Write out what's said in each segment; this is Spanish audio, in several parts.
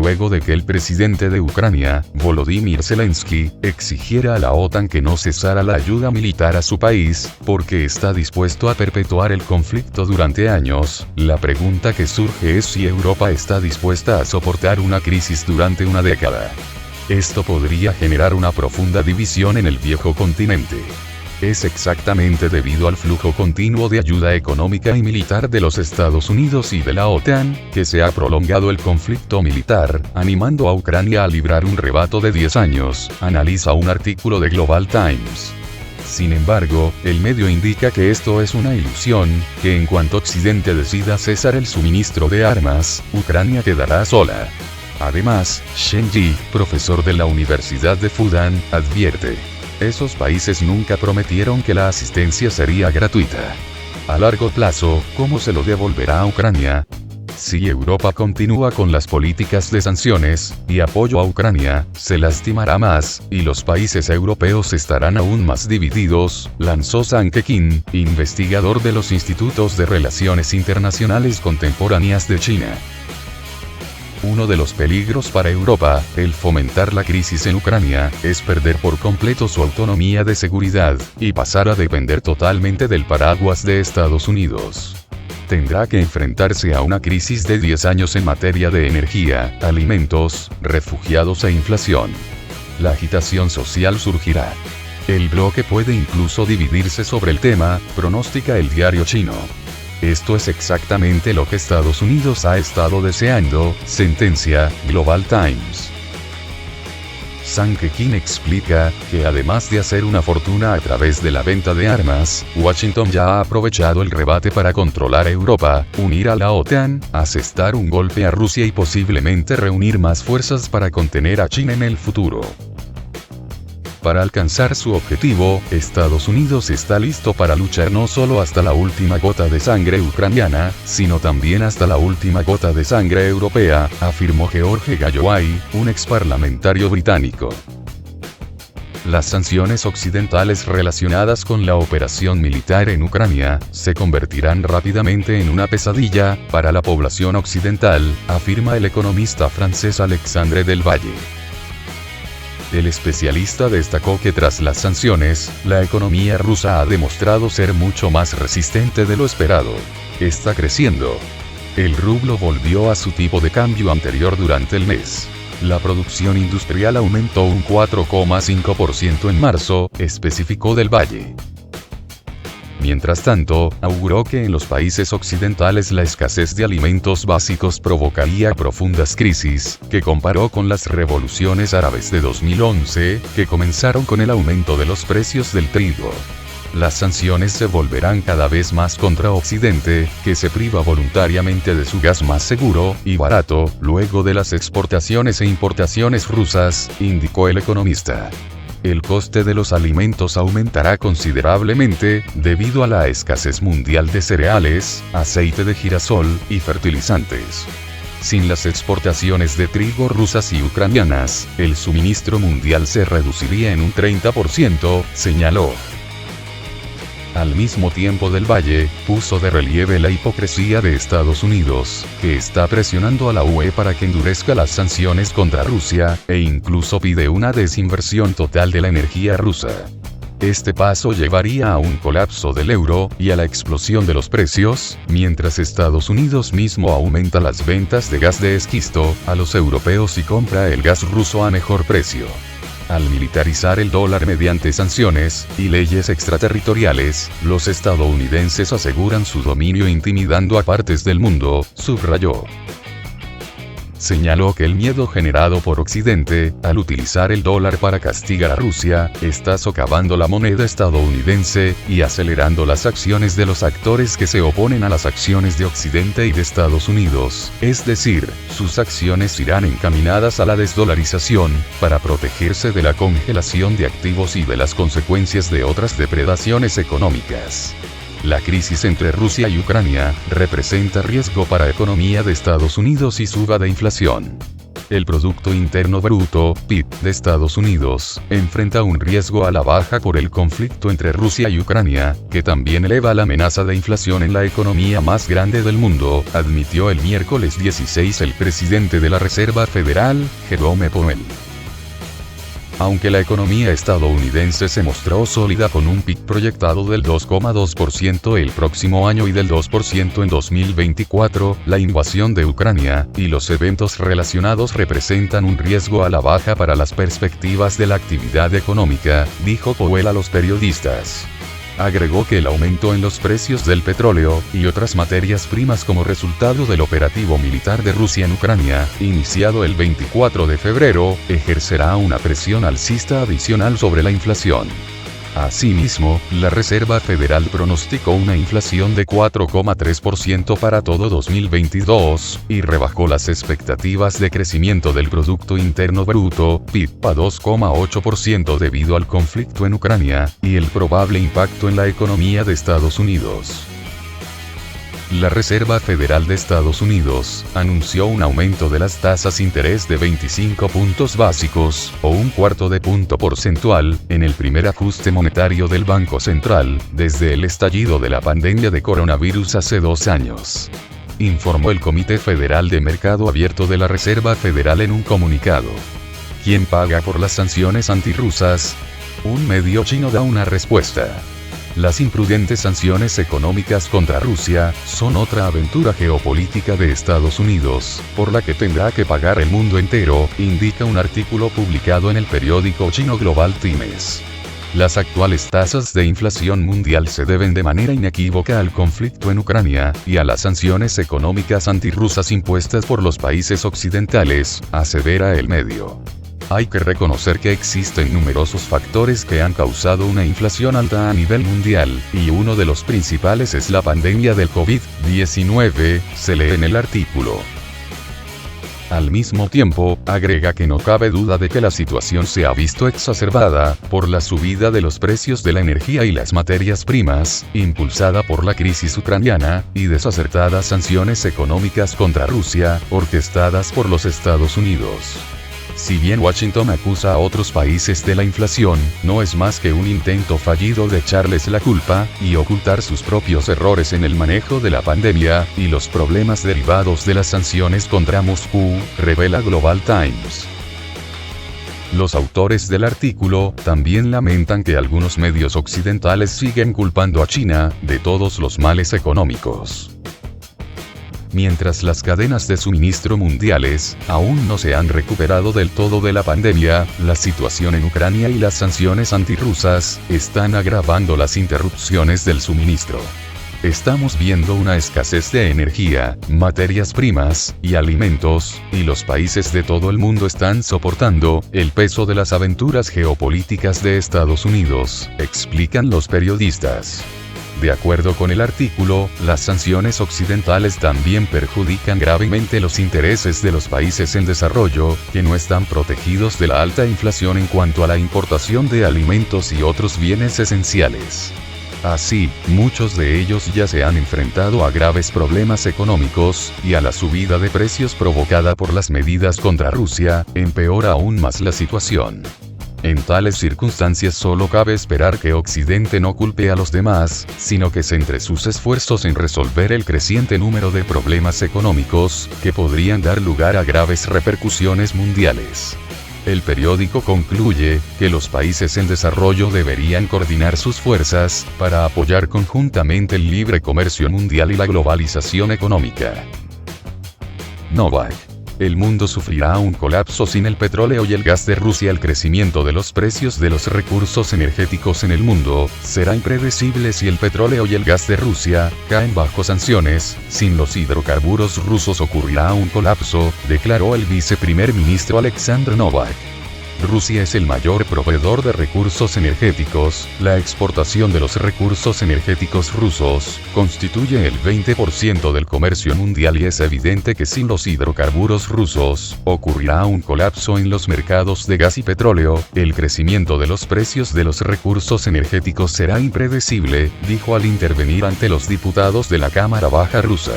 luego de que el presidente de Ucrania, Volodymyr Zelensky, exigiera a la OTAN que no cesara la ayuda militar a su país, porque está dispuesto a perpetuar el conflicto durante años. La pregunta que surge es si Europa está dispuesta a soportar una crisis durante una década. Esto podría generar una profunda división en el viejo continente. Es exactamente debido al flujo continuo de ayuda económica y militar de los Estados Unidos y de la OTAN, que se ha prolongado el conflicto militar, animando a Ucrania a librar un rebato de 10 años, analiza un artículo de Global Times. Sin embargo, el medio indica que esto es una ilusión, que en cuanto Occidente decida cesar el suministro de armas, Ucrania quedará sola. Además, Shen Yi, profesor de la Universidad de Fudan, advierte: esos países nunca prometieron que la asistencia sería gratuita. A largo plazo, ¿cómo se lo devolverá a Ucrania? Si Europa continúa con las políticas de sanciones y apoyo a Ucrania, se lastimará más, y los países europeos estarán aún más divididos, lanzó Zhang Keqin, investigador de los Institutos de Relaciones Internacionales Contemporáneas de China. Uno de los peligros para Europa, el fomentar la crisis en Ucrania, es perder por completo su autonomía de seguridad, y pasar a depender totalmente del paraguas de Estados Unidos. Tendrá que enfrentarse a una crisis de 10 años en materia de energía, alimentos, refugiados e inflación. La agitación social surgirá. El bloque puede incluso dividirse sobre el tema, pronostica el diario chino. Esto es exactamente lo que Estados Unidos ha estado deseando, sentencia Global Times. Zhang Keqin explica que además de hacer una fortuna a través de la venta de armas, Washington ya ha aprovechado el rebate para controlar Europa, unir a la OTAN, asestar un golpe a Rusia y posiblemente reunir más fuerzas para contener a China en el futuro. Para alcanzar su objetivo, Estados Unidos está listo para luchar no solo hasta la última gota de sangre ucraniana, sino también hasta la última gota de sangre europea, afirmó George Galloway, un exparlamentario británico. Las sanciones occidentales relacionadas con la operación militar en Ucrania se convertirán rápidamente en una pesadilla para la población occidental, afirma el economista francés Alexandre Del Valle. El especialista destacó que tras las sanciones, la economía rusa ha demostrado ser mucho más resistente de lo esperado. Está creciendo. El rublo volvió a su tipo de cambio anterior durante el mes. La producción industrial aumentó un 4,5% en marzo, especificó Del Valle. Mientras tanto, auguró que en los países occidentales la escasez de alimentos básicos provocaría profundas crisis, que comparó con las revoluciones árabes de 2011, que comenzaron con el aumento de los precios del trigo. Las sanciones se volverán cada vez más contra Occidente, que se priva voluntariamente de su gas más seguro y barato, luego de las exportaciones e importaciones rusas, indicó el economista. El coste de los alimentos aumentará considerablemente, debido a la escasez mundial de cereales, aceite de girasol, y fertilizantes. Sin las exportaciones de trigo rusas y ucranianas, el suministro mundial se reduciría en un 30%, señaló. Al mismo tiempo Del Valle puso de relieve la hipocresía de Estados Unidos, que está presionando a la UE para que endurezca las sanciones contra Rusia, e incluso pide una desinversión total de la energía rusa. Este paso llevaría a un colapso del euro y a la explosión de los precios, mientras Estados Unidos mismo aumenta las ventas de gas de esquisto a los europeos y compra el gas ruso a mejor precio. Al militarizar el dólar mediante sanciones y leyes extraterritoriales, los estadounidenses aseguran su dominio intimidando a partes del mundo, subrayó. Señaló que el miedo generado por Occidente, al utilizar el dólar para castigar a Rusia, está socavando la moneda estadounidense y acelerando las acciones de los actores que se oponen a las acciones de Occidente y de Estados Unidos, es decir, sus acciones irán encaminadas a la desdolarización, para protegerse de la congelación de activos y de las consecuencias de otras depredaciones económicas. La crisis entre Rusia y Ucrania representa riesgo para la economía de Estados Unidos y suba de inflación. El Producto Interno Bruto, PIB, de Estados Unidos, enfrenta un riesgo a la baja por el conflicto entre Rusia y Ucrania, que también eleva la amenaza de inflación en la economía más grande del mundo, admitió el miércoles 16 el presidente de la Reserva Federal, Jerome Powell. Aunque la economía estadounidense se mostró sólida con un PIB proyectado del 2,2% el próximo año y del 2% en 2024, la invasión de Ucrania y los eventos relacionados representan un riesgo a la baja para las perspectivas de la actividad económica, dijo Powell a los periodistas. Agregó que el aumento en los precios del petróleo y otras materias primas como resultado del operativo militar de Rusia en Ucrania, iniciado el 24 de febrero, ejercerá una presión alcista adicional sobre la inflación. Asimismo, la Reserva Federal pronosticó una inflación de 4,3% para todo 2022, y rebajó las expectativas de crecimiento del Producto Interno Bruto, PIB, a 2,8% debido al conflicto en Ucrania, y el probable impacto en la economía de Estados Unidos. La Reserva Federal de Estados Unidos anunció un aumento de las tasas de interés de 25 puntos básicos, o un cuarto de punto porcentual, en el primer ajuste monetario del Banco Central, desde el estallido de la pandemia de coronavirus hace 2 años. Informó el Comité Federal de Mercado Abierto de la Reserva Federal en un comunicado. ¿Quién paga por las sanciones antirrusas? Un medio chino da una respuesta. Las imprudentes sanciones económicas contra Rusia son otra aventura geopolítica de Estados Unidos, por la que tendrá que pagar el mundo entero, indica un artículo publicado en el periódico chino Global Times. Las actuales tasas de inflación mundial se deben de manera inequívoca al conflicto en Ucrania, y a las sanciones económicas antirrusas impuestas por los países occidentales, asevera el medio. Hay que reconocer que existen numerosos factores que han causado una inflación alta a nivel mundial, y uno de los principales es la pandemia del COVID-19, se lee en el artículo. Al mismo tiempo, agrega que no cabe duda de que la situación se ha visto exacerbada por la subida de los precios de la energía y las materias primas, impulsada por la crisis ucraniana, y desacertadas sanciones económicas contra Rusia, orquestadas por los Estados Unidos. Si bien Washington acusa a otros países de la inflación, no es más que un intento fallido de echarles la culpa, y ocultar sus propios errores en el manejo de la pandemia, y los problemas derivados de las sanciones contra Moscú, revela Global Times. Los autores del artículo también lamentan que algunos medios occidentales siguen culpando a China de todos los males económicos. Mientras las cadenas de suministro mundiales aún no se han recuperado del todo de la pandemia, la situación en Ucrania y las sanciones antirrusas están agravando las interrupciones del suministro. Estamos viendo una escasez de energía, materias primas y alimentos, y los países de todo el mundo están soportando el peso de las aventuras geopolíticas de Estados Unidos, explican los periodistas. De acuerdo con el artículo, las sanciones occidentales también perjudican gravemente los intereses de los países en desarrollo, que no están protegidos de la alta inflación en cuanto a la importación de alimentos y otros bienes esenciales. Así, muchos de ellos ya se han enfrentado a graves problemas económicos, y a la subida de precios provocada por las medidas contra Rusia, empeora aún más la situación. En tales circunstancias solo cabe esperar que Occidente no culpe a los demás, sino que centre sus esfuerzos en resolver el creciente número de problemas económicos, que podrían dar lugar a graves repercusiones mundiales. El periódico concluye que los países en desarrollo deberían coordinar sus fuerzas para apoyar conjuntamente el libre comercio mundial y la globalización económica. Novak. El mundo sufrirá un colapso sin el petróleo y el gas de Rusia. El crecimiento de los precios de los recursos energéticos en el mundo será impredecible si el petróleo y el gas de Rusia caen bajo sanciones. Sin los hidrocarburos rusos ocurrirá un colapso, declaró el viceprimer ministro Alexander Novak. Rusia es el mayor proveedor de recursos energéticos. La exportación de los recursos energéticos rusos constituye el 20% del comercio mundial, y es evidente que sin los hidrocarburos rusos ocurrirá un colapso en los mercados de gas y petróleo. El crecimiento de los precios de los recursos energéticos será impredecible, dijo al intervenir ante los diputados de la Cámara Baja rusa.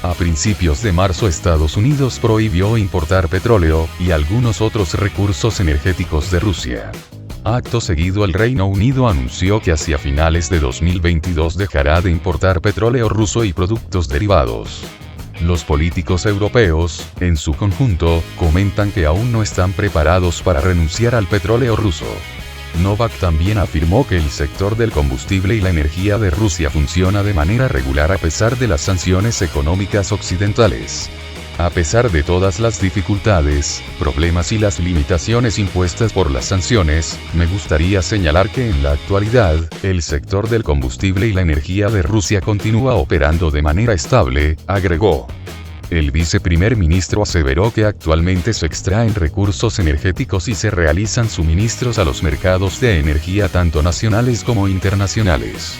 A principios de marzo Estados Unidos prohibió importar petróleo, y algunos otros recursos energéticos de Rusia. Acto seguido el Reino Unido anunció que hacia finales de 2022 dejará de importar petróleo ruso y productos derivados. Los políticos europeos, en su conjunto, comentan que aún no están preparados para renunciar al petróleo ruso. Novak también afirmó que el sector del combustible y la energía de Rusia funciona de manera regular a pesar de las sanciones económicas occidentales. A pesar de todas las dificultades, problemas y las limitaciones impuestas por las sanciones, me gustaría señalar que en la actualidad, el sector del combustible y la energía de Rusia continúa operando de manera estable, agregó. El viceprimer ministro aseveró que actualmente se extraen recursos energéticos y se realizan suministros a los mercados de energía tanto nacionales como internacionales.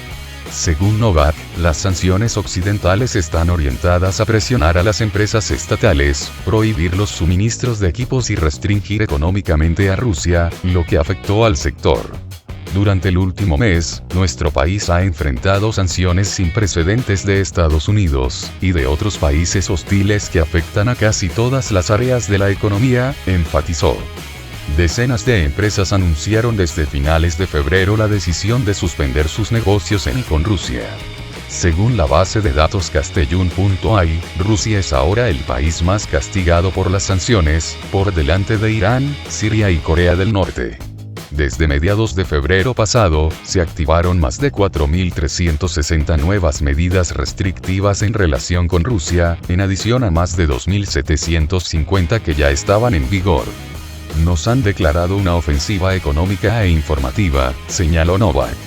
Según Novak, las sanciones occidentales están orientadas a presionar a las empresas estatales, prohibir los suministros de equipos y restringir económicamente a Rusia, lo que afectó al sector. Durante el último mes, nuestro país ha enfrentado sanciones sin precedentes de Estados Unidos y de otros países hostiles que afectan a casi todas las áreas de la economía, enfatizó. Decenas de empresas anunciaron desde finales de febrero la decisión de suspender sus negocios en y con Rusia. Según la base de datos Castellun.ai, Rusia es ahora el país más castigado por las sanciones, por delante de Irán, Siria y Corea del Norte. Desde mediados de febrero pasado, se activaron más de 4.360 nuevas medidas restrictivas en relación con Rusia, en adición a más de 2.750 que ya estaban en vigor. Nos han declarado una ofensiva económica e informativa, señaló Novak.